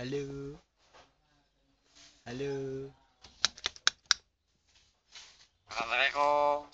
Halo. Halo. Assalamualaikum.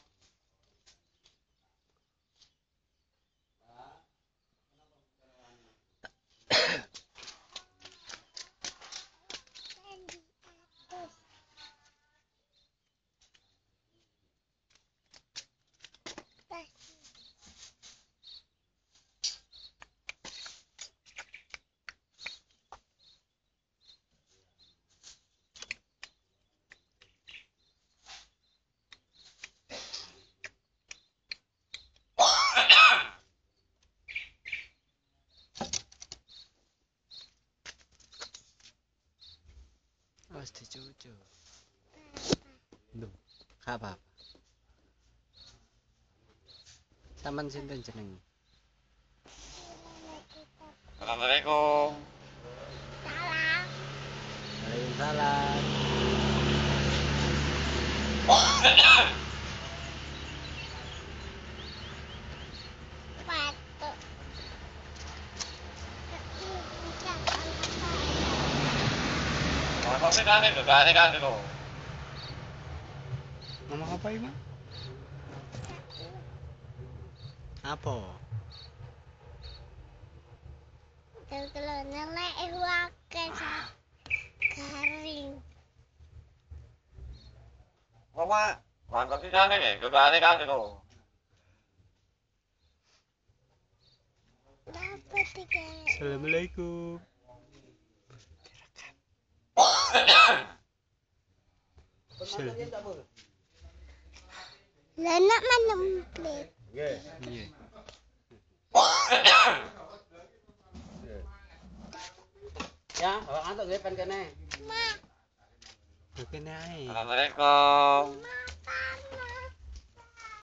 Awas dicucu. Duh, gak apa-apa. Saman sinten jeneng? Assalamualaikum. Waalaikumsalam. Kopi kan itu, kan itu. Ngomong apa ini? Apa? Kalau nenek wakai garing. Mama, kopi kan itu, kan itu. Dapat tiga. Assalamualaikum. Lenak mana emplit? Iya. Ya, orang antuk gue pen kene. Ma, Kene ae. Assalamualaikum. ma.